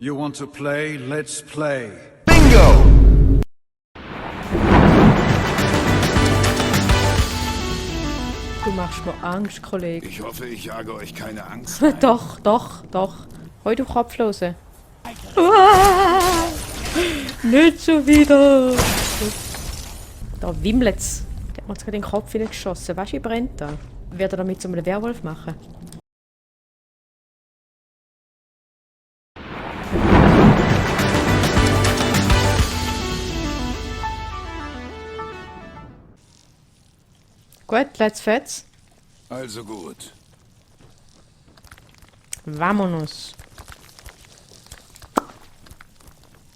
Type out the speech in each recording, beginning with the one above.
You want to play? Let's play. Bingo! Du machst mir Angst, Kollege. Ich hoffe, ich jage euch keine Angst. Doch, doch, doch. Heu, du Kopflose. Uah! Nicht schon wieder. Da wimmelt's. Der hat mir jetzt gerade in den Kopf geschossen. Weißt du, wie brennt da? Wird er damit zu einem Werwolf machen? Gut, let's fetz. Also gut. Vamonos.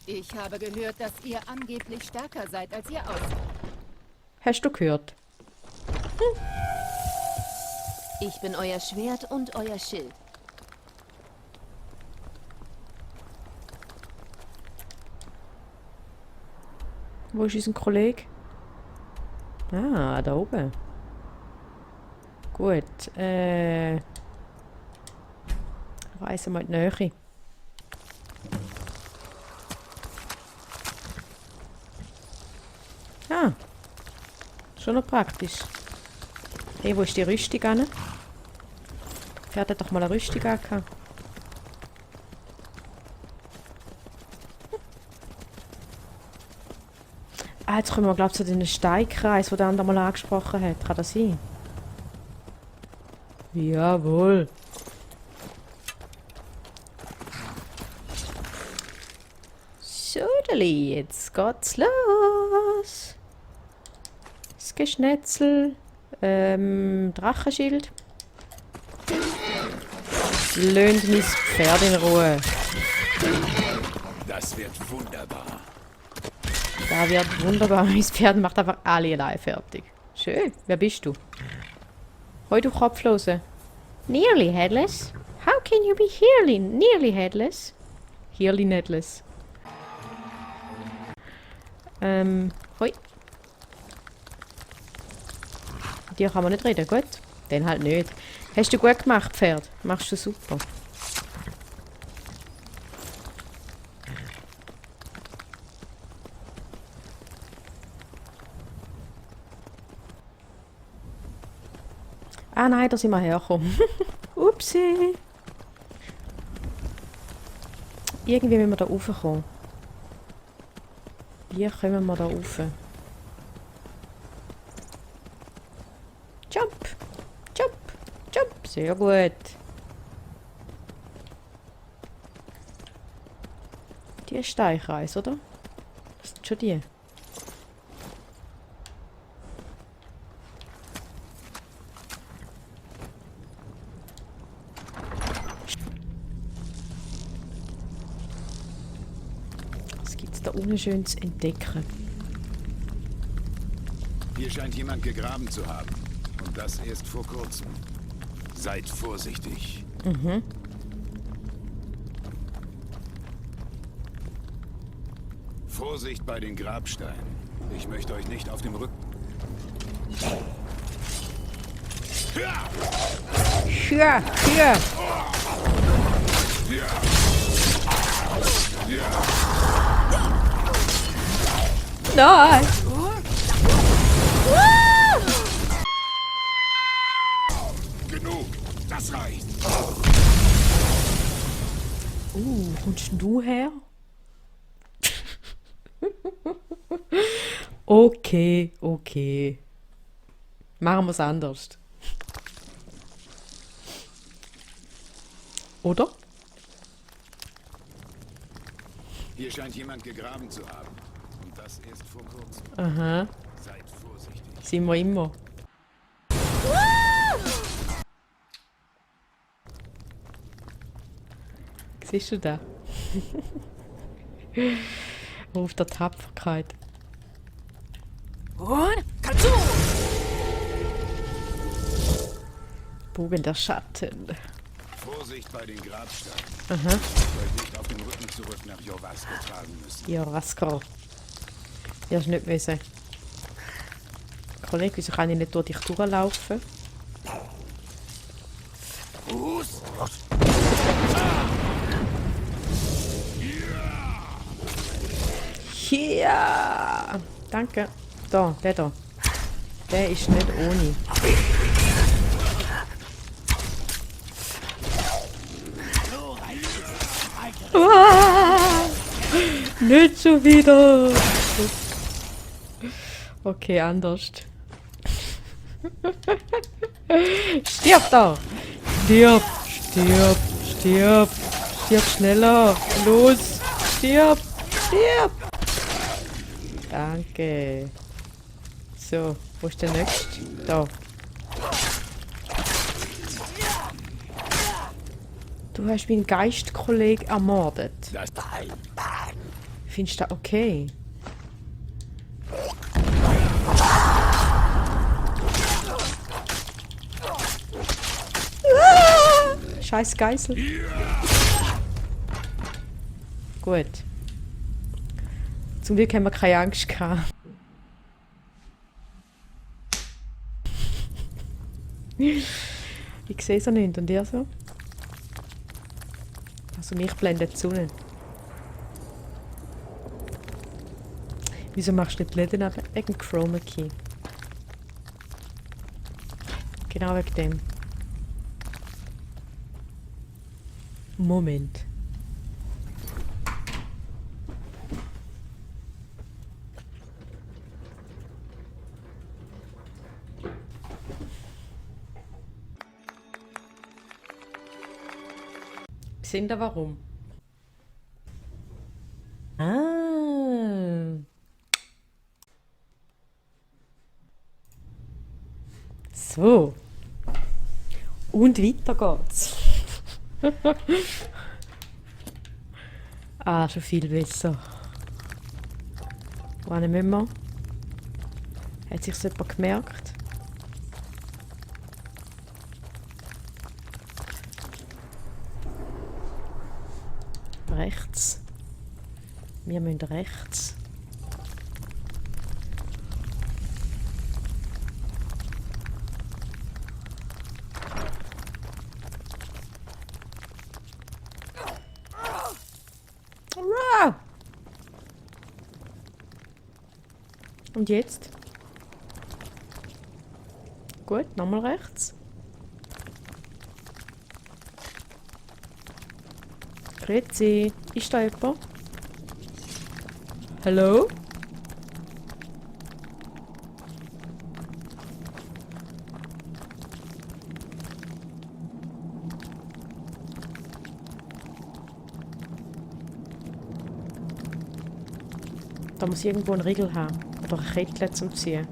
Ich habe gehört, dass ihr angeblich stärker seid, als ihr aussieht. Hast du gehört? Ich bin euer Schwert und euer Schild. Wo ist unser Kollege? Ah, da oben. Gut, reisen wir in die Nähe. Ah, schon noch praktisch. Hey, wo ist die Rüstung an? Pferd hat doch mal eine Rüstung angehabt. Ah, jetzt kommen wir, glaube ich, zu den Steinkreis, den der andere mal angesprochen hat. Kann das sein? Jawohl. Sodeli, jetzt geht's los. Das Geschnetzel. Drachenschild. Löhnt mein Pferd in Ruhe. Das wird wunderbar. Da wird wunderbar. Mein Pferd macht einfach alle allein fertig. Schön. Wer bist du? Hoi, du Kopflose. Nearly headless? How can you be nearly headless? Nearly headless. Hoi. Mit dir kann man nicht reden, gut? Dann halt nicht. Hast du gut gemacht, Pferd. Machst du super. Ah nein, da sind wir hergekommen. Upsi. Irgendwie müssen wir da raufkommen. Wie kommen wir da rauf? Jump! Jump! Jump! Sehr gut. Die ist Steinkreis, oder? Das sind schon die. Was gibt's da unten schön zu entdecken? Hier scheint jemand gegraben zu haben. Und das erst vor kurzem. Seid vorsichtig. Vorsicht bei den Grabsteinen. Ich möchte euch nicht auf dem Rücken... Hier! Hier! Nein! Genug! Das reicht! Wo kommst denn du her? Okay, okay. Machen wir es anders. Oder? Hier scheint jemand gegraben zu haben. Und das erst vor kurzem. Aha, Seid vorsichtig. sind wir immer. Siehst du da? Auf der Tapferkeit. Und kannst du! Bogen der Schatten. Vorsicht bei den Grabsteinen. Aha. Ihr wollt nicht auf dem Rücken zurück nach Jorvasko tragen müssen. Ja, Raskar. Ja, ist nicht wissen. Kollege, wieso kann ich nicht durch dich durchlaufen? Fuß! Ja. Danke. Da, der da. Der ist nicht ohne. Ah, nicht schon wieder. Okay, anders. Stirb da! Stirb! Stirb! Stirb! Stirb schneller! Los! Stirb! Stirb! Danke. So, wo ist der nächste? Da. Du hast meinen Geistkollegen ermordet. Findest du das okay? Scheiß Geißel. Gut. Zum Glück haben wir keine Angst gehabt. Ich sehe so nicht. Und ihr so? Also mich blendet die Sonne. Wieso machst du nicht die Läden ab? Wegen Chroma Key. Genau wegen dem. Moment. Sind da warum? Ah. So. Und weiter geht's. Ah, schon viel besser. Wohin müssen wir? Hat sich jemand gemerkt? Rechts. Wir müssen rechts. Hurra! Und jetzt? Gut, nochmal rechts. Grüezi, ist da jemand? Hallo? Da muss irgendwo ein Riegel haben. Oder ein Kettchen zum Ziehen.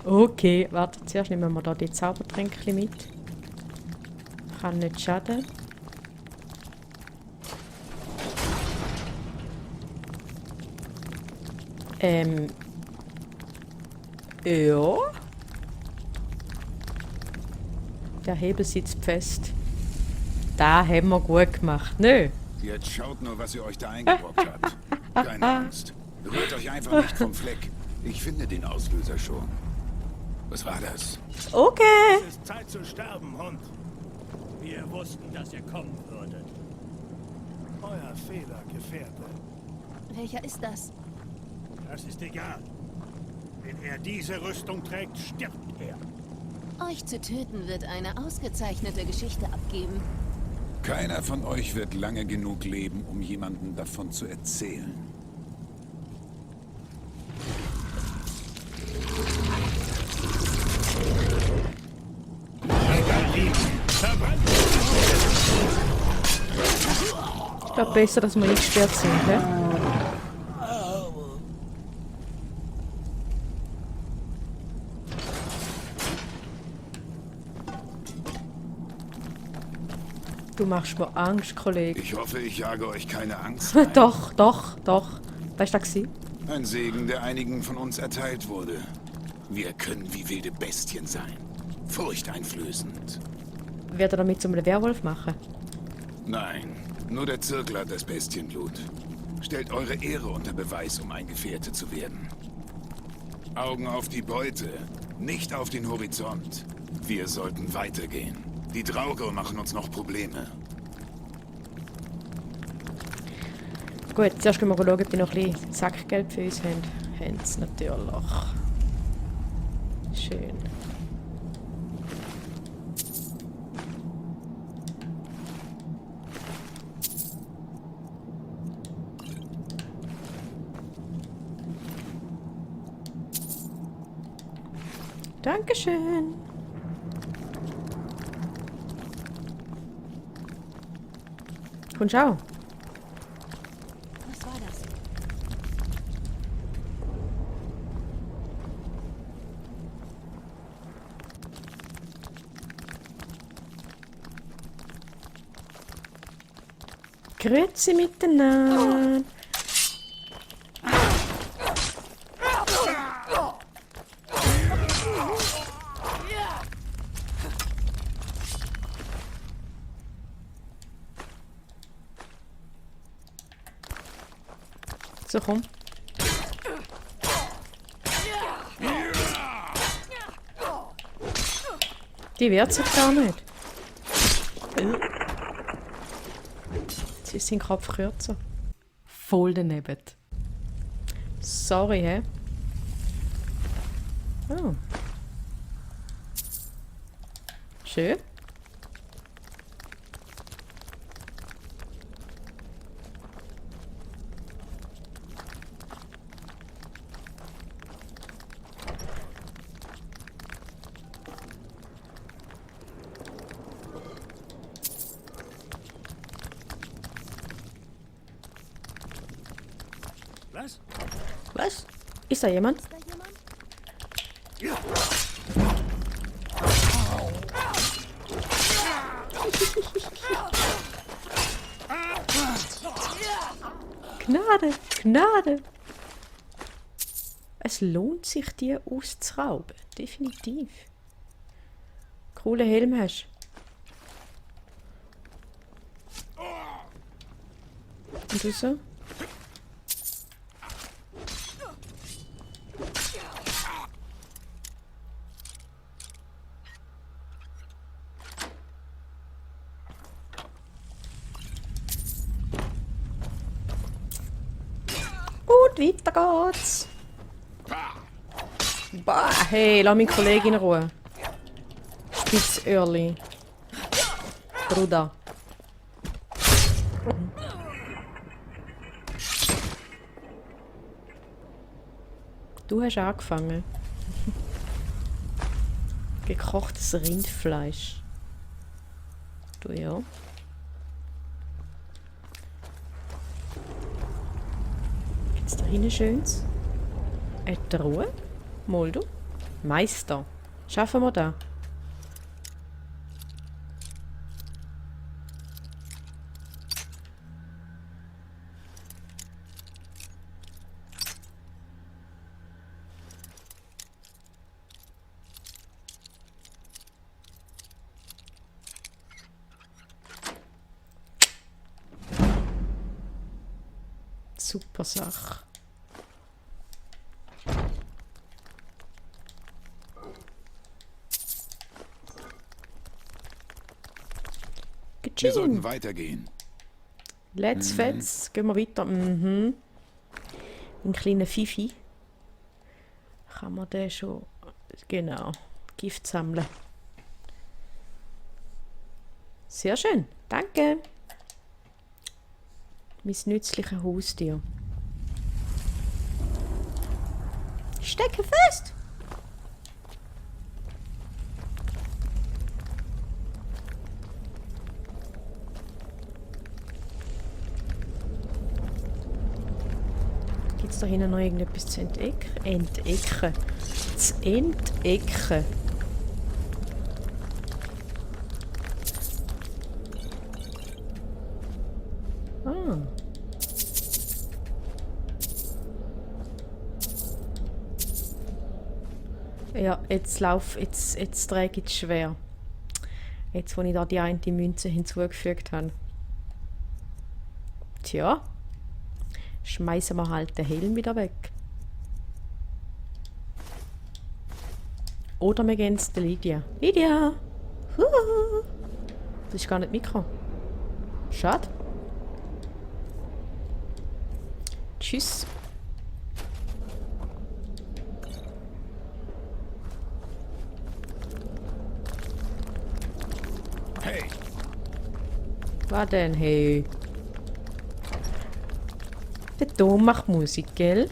Okay, warte, zuerst nehmen wir da die Zaubertränke mit. Kann nicht schaden. Ja. Der Hebel sitzt fest. Da haben wir gut gemacht, nö. Jetzt schaut nur, was ihr euch da eingebrockt habt. Keine Angst. Rührt euch einfach nicht vom Fleck. Ich finde den Auslöser schon. Was war das? Okay. Es ist Zeit zu sterben, Hund. Wir wussten, dass ihr kommen würdet. Euer Fehler, Gefährte. Welcher ist das? Das ist egal. Wenn er diese Rüstung trägt, stirbt er. Euch zu töten wird eine ausgezeichnete Geschichte abgeben. Keiner von euch wird lange genug leben, um jemandem davon zu erzählen. Ich glaube besser, dass wir nicht gesperrt sind, hä? Du machst mir Angst, Kollege. Ich hoffe, ich jage euch keine Angst ein. Doch. Was war das? Ein Segen, der einigen von uns erteilt wurde. Wir können wie wilde Bestien sein. Furchteinflößend. Wird er damit zum Werwolf machen? Nein, nur der Zirkel hat das Bestienblut. Stellt eure Ehre unter Beweis, um ein Gefährte zu werden. Augen auf die Beute, nicht auf den Horizont. Wir sollten weitergehen. Die Draugr machen uns noch Probleme. Gut, zuerst gehen wir schauen, ob die noch ein bisschen Sackgeld für uns haben. Haben sie natürlich. Schön. Dankeschön. Kommst du auch? Was war das? Grüezi miteinander. So, komm. Die wehrt sich gar nicht. Jetzt ist sein Kopf kürzer. Voll daneben. Sorry, hä? Oh. Schön. Was? Was? Ist da jemand? Ist da jemand? Gnade, Gnade. Es lohnt sich, die auszurauben. Definitiv. Cooler Helm hast du. Und du so? Und weiter geht's. Bah, hey, lass meine Kollegin in Ruhe. Spitzöhrli. Bruder. Du hast angefangen. Gekochtes Rindfleisch. Du ja. Gibt's da hinten Schönes? Eine Truhe? Mal du? Meister. Schaffen wir da? Super Sache. Wir sollten weitergehen. Let's fetz. Gehen wir weiter. Mhm. Ein kleiner Fifi. Kann man den schon... Genau. Gift sammeln. Sehr schön. Danke. Mein nützliches Haustier. Stecke fest! Gibt es da hinten noch irgendetwas zu entecken? Zu entecken. Ja, jetzt träge ich es schwer. Jetzt, wo ich da die eine Münze hinzugefügt habe. Tja. Schmeißen wir halt den Helm wieder weg. Oder wir gehen zu der Lydia. Lydia! Huhu. Das ist gar nicht Mikro. Schade. Tschüss. Hey, Was denn, hey? Der Tom macht Musik, gell?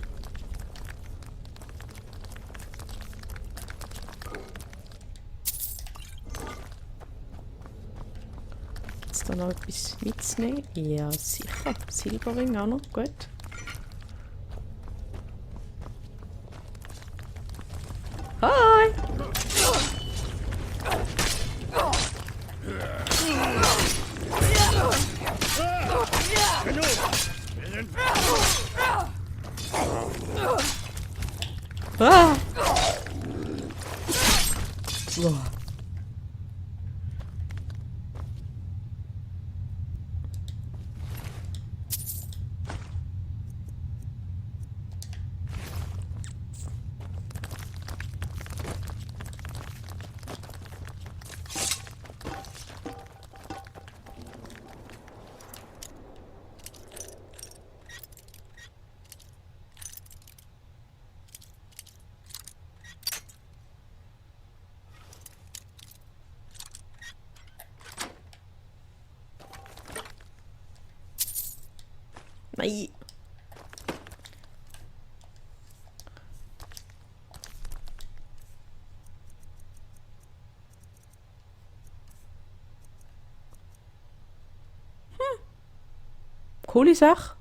Gibt's da noch etwas mitzunehmen? Ja, sicher. Silberring auch noch, gut. Hi! Ah! Boah. Nein. Coole Sache.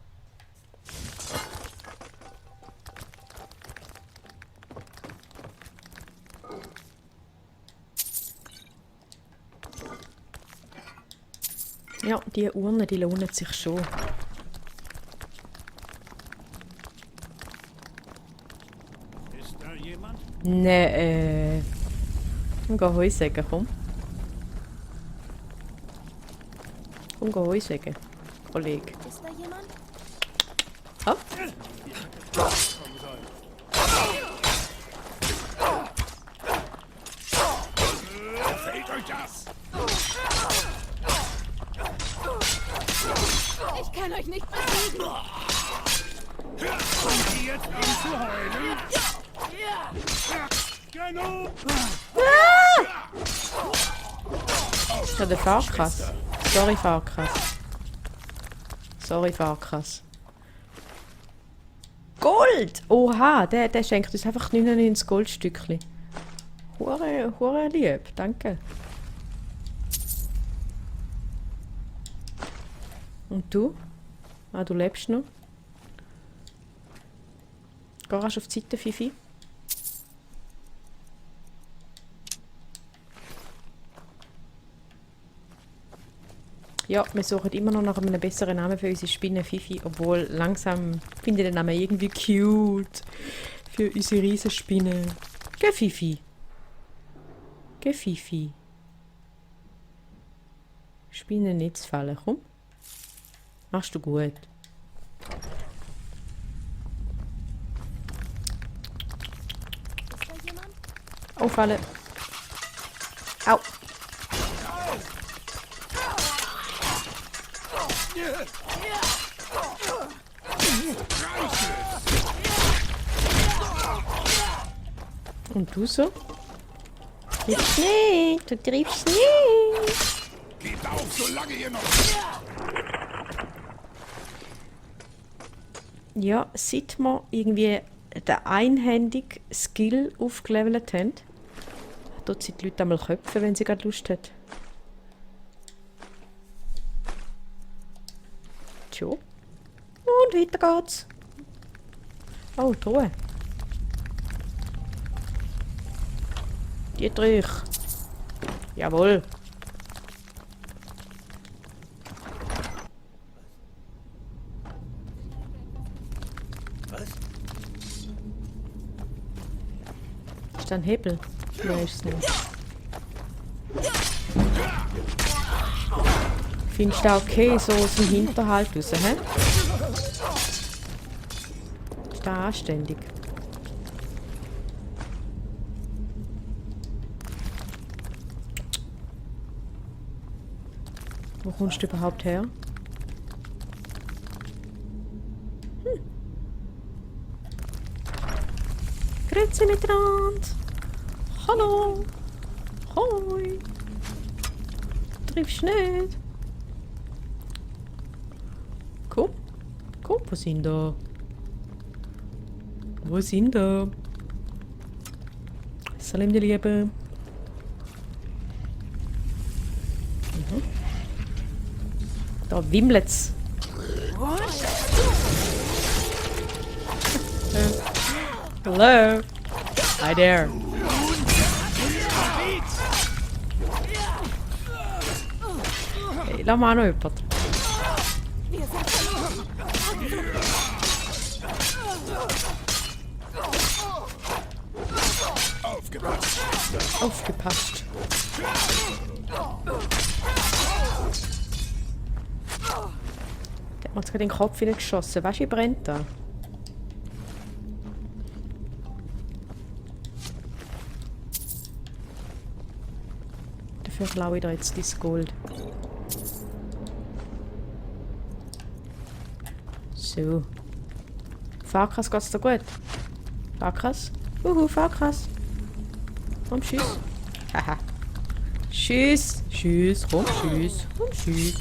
Ja, die Urne, die lohnen sich schon. Ist da jemand? Nee, komm, geh Heu sagen, komm. Komm, geh Heu sagen, Kollege. Ist da jemand? Hopp. Kommen soll. gefällt euch das? Ich kann euch nicht besiegen. Kommt die jetzt an zu heulen? Genug! Ist ja der Farkas. Sorry, Farkas. Sorry, Farkas. Gold! Oha, der schenkt uns einfach 99 Goldstückchen. Hure lieb, danke. Und du? Ah, du lebst noch. Geh rasch auf die Seite, Fifi. Ja, wir suchen immer noch nach einem besseren Namen für unsere Spinne Fifi, obwohl langsam finde ich den Namen irgendwie cute für unsere Riesenspinne. Geh Fifi. Geh Fifi. Spinne nicht zu fallen, komm. Machst du gut. Ist da jemand? Auffallen. Au. Und du so? Triffst nicht, du triffst nicht. Gebt auf, solange ihr noch... Ja, seit wir irgendwie den einhändigen Skill aufgelevelt haben, dort sind die Leute einmal köpfen, wenn sie gerade Lust haben. Tja. Und weiter geht's. Oh, Truhe. Dietrich. Jawohl. Was? Ist da ein Hebel? Nein, ist es nicht. Findest du auch okay, so aus dem Hinterhalt raus, hä? Ist da anständig? Wo kommst du überhaupt her? Grüezi miteinander! Hallo! Hoi! Triffst nicht? Komm! Komm, wo sind da? Wo sind da? Salim, die Liebe! Da wimmelt's. Hello. Hi there. Hey, lass mal noch jemand. Aufgepasst. Der hat mir jetzt gerade in den Kopf geschossen. Weißt du, wie brennt da? Dafür klaue ich da jetzt das Gold. So. Farkas, geht's dir gut? Farkas? Farkas. Komm, tschüss. Haha. Tschüss. Tschüss. Komm, tschüss. Komm, tschüss.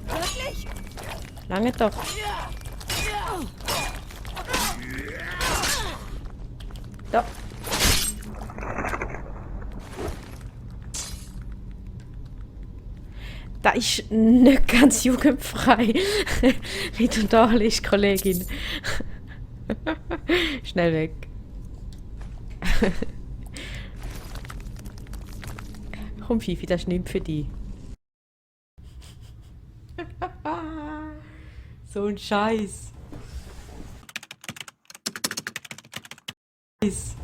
Wirklich? Lange doch. Da. Da ist nicht ganz jugendfrei. Wie du da liest, Kollegin. Schnell weg. Komm, Fifi, das ist nichts für dich. So ein Scheiß. Scheiß.